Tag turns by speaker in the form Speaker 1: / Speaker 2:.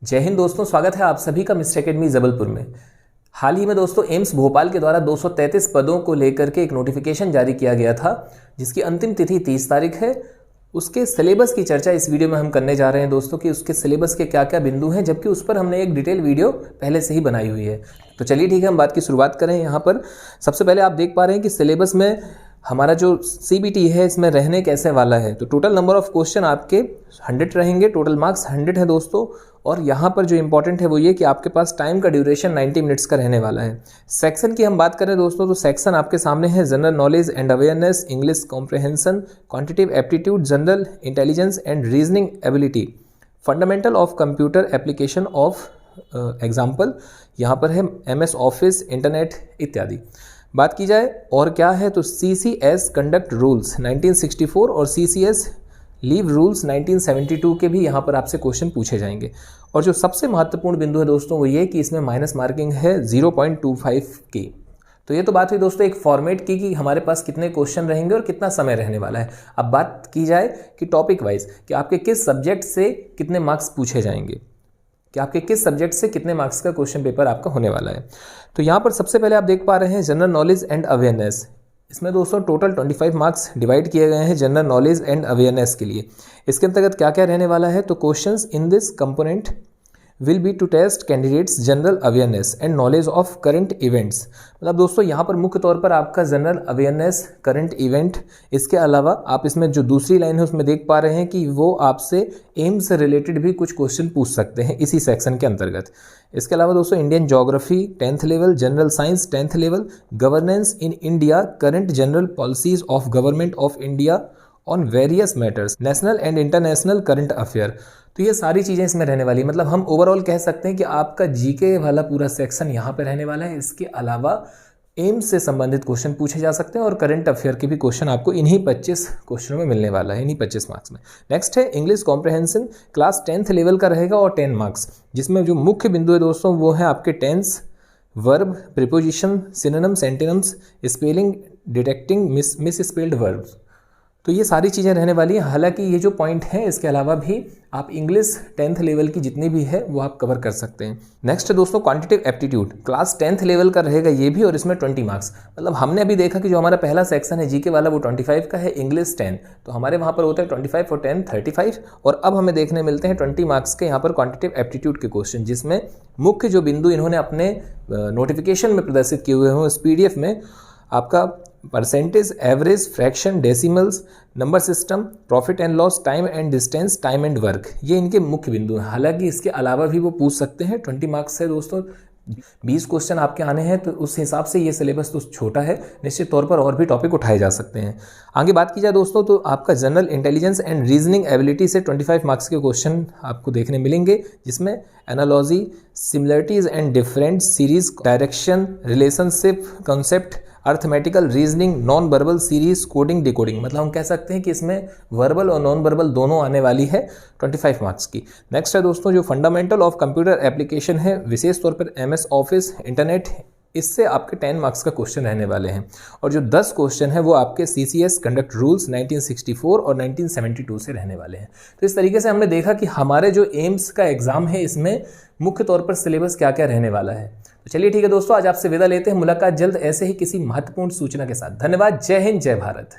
Speaker 1: जय हिंद दोस्तों, स्वागत है आप सभी का मिस्टर एकेडमी जबलपुर में। हाल ही में दोस्तों एम्स भोपाल के द्वारा 233 पदों को लेकर के एक नोटिफिकेशन जारी किया गया था, जिसकी अंतिम तिथि 30 तारीख है। उसके सिलेबस की चर्चा इस वीडियो में हम करने जा रहे हैं दोस्तों कि उसके सिलेबस के क्या क्या बिंदु हैं, जबकि उस पर हमने एक डिटेल वीडियो पहले से ही बनाई हुई है। तो चलिए ठीक है, हम बात की शुरुआत करें। यहाँ पर सबसे पहले आप देख पा रहे हैं कि सिलेबस में हमारा जो CBT है इसमें रहने कैसे वाला है। तो टोटल नंबर ऑफ क्वेश्चन आपके 100 रहेंगे, टोटल मार्क्स 100 है दोस्तों। और यहाँ पर जो इंपॉर्टेंट है वो ये कि आपके पास टाइम का ड्यूरेशन 90 मिनट्स का रहने वाला है। सेक्शन की हम बात करें दोस्तों, तो सेक्शन आपके सामने है general knowledge and awareness, English comprehension, quantitative aptitude, general intelligence and reasoning ability, fundamental of computer application of example, यहाँ पर है MS ऑफिस, इंटरनेट इत्यादि। बात की जाए और क्या है तो CCS कंडक्ट रूल्स 1964 और CCS लीव रूल्स 1972 के भी यहाँ पर आपसे क्वेश्चन पूछे जाएंगे। और जो सबसे महत्वपूर्ण बिंदु है दोस्तों वो ये कि इसमें माइनस मार्किंग है 0.25 की। तो ये तो बात हुई दोस्तों एक फॉर्मेट की कि हमारे पास कितने क्वेश्चन रहेंगे और कितना समय रहने वाला है। अब बात की जाए कि टॉपिक वाइज कि आपके किस सब्जेक्ट से कितने मार्क्स पूछे जाएंगे, कि आपके किस सब्जेक्ट से कितने मार्क्स का क्वेश्चन पेपर आपका होने वाला है। तो यहाँ पर सबसे पहले आप देख पा रहे हैं जनरल नॉलेज एंड अवेयरनेस। इसमें दोस्तों टोटल 25 मार्क्स डिवाइड किए गए हैं जनरल नॉलेज एंड अवेयरनेस के लिए। इसके अंतर्गत क्या क्या रहने वाला है तो questions in this component will be to test candidates general awareness and knowledge of current events. मतलब दोस्तों यहाँ पर मुख्य तौर पर आपका जनरल अवेयरनेस, करंट इवेंट, इसके अलावा आप इसमें जो दूसरी लाइन है उसमें देख पा रहे हैं कि वो आपसे एम्स से रिलेटेड भी कुछ क्वेश्चन पूछ सकते हैं इसी सेक्शन के अंतर्गत। इसके अलावा दोस्तों Indian geography 10th level, general science 10th level, governance in India, current general policies of government of India on various matters, national and international current affair. तो ये सारी चीज़ें इसमें रहने वाली। मतलब हम ओवरऑल कह सकते हैं कि आपका GK वाला पूरा सेक्शन यहाँ पे रहने वाला है। इसके अलावा एम्स से संबंधित क्वेश्चन पूछे जा सकते हैं और करंट अफेयर के भी क्वेश्चन आपको इन्हीं 25 क्वेश्चनों में मिलने वाला है, इन्हीं 25 मार्क्स में। नेक्स्ट है English comprehension, class 10th level का रहेगा और 10 मार्क्स, जिसमें जो मुख्य बिंदु है दोस्तों वो है आपके tense, verb, preposition, synonyms, antonyms, spelling, detecting misspelled verbs. तो ये सारी चीज़ें रहने वाली हैं। हालांकि ये जो पॉइंट हैं इसके अलावा भी आप इंग्लिश 10th लेवल की जितनी भी है वो आप कवर कर सकते हैं। नेक्स्ट है दोस्तों quantitative aptitude, class 10th level का रहेगा ये भी, और इसमें 20 मार्क्स। मतलब हमने अभी देखा कि जो हमारा पहला सेक्शन है GK वाला वो 25 का है, इंग्लिश 10, तो हमारे वहाँ पर होता है 25 और 10 35। और अब हमें देखने मिलते हैं 20 मार्क्स के यहाँ पर क्वांटिटेटिव एप्टीट्यूड के क्वेश्चन, जिसमें मुख्य जो बिंदु इन्होंने अपने नोटिफिकेशन में प्रदर्शित किए हुए हैं उस PDF में आपका percentage, average, fraction, decimals, number system, profit and loss, time and distance, time and work, ये इनके मुख्य बिंदु हैं। हालांकि इसके अलावा भी वो पूछ सकते हैं। 20 मार्क्स से दोस्तों 20 क्वेश्चन आपके आने हैं, तो उस हिसाब से ये सिलेबस तो छोटा है, निश्चित तौर पर और भी टॉपिक उठाए जा सकते हैं। आगे बात की जाए दोस्तों तो आपका general intelligence and reasoning ability से 25 मार्क्स के क्वेश्चन आपको देखने मिलेंगे, जिसमें analogy, similarities and different, series, direction, relationship, concept, arithmetical, reasoning, non verbal, series, coding, decoding. मतलब हम कह सकते हैं कि इसमें वर्बल और नॉन वर्बल दोनों आने वाली है 25 मार्क्स की। नेक्स्ट है दोस्तों जो फंडामेंटल ऑफ कंप्यूटर एप्लीकेशन है, विशेष तौर पर MS ऑफिस, इंटरनेट, इससे आपके 10 मार्क्स का क्वेश्चन रहने वाले हैं। और जो 10 क्वेश्चन है वो आपके CCS कंडक्ट रूल्स 1964 और 1972 से रहने वाले हैं। तो इस तरीके से हमने देखा कि हमारे जो एम्स का एग्जाम है इसमें मुख्य तौर पर सिलेबस क्या क्या रहने वाला है। तो चलिए ठीक है दोस्तों, आज आपसे विदा लेते हैं। मुलाकात जल्द ऐसे ही किसी महत्वपूर्ण सूचना के साथ। धन्यवाद। जय हिंद, जय भारत।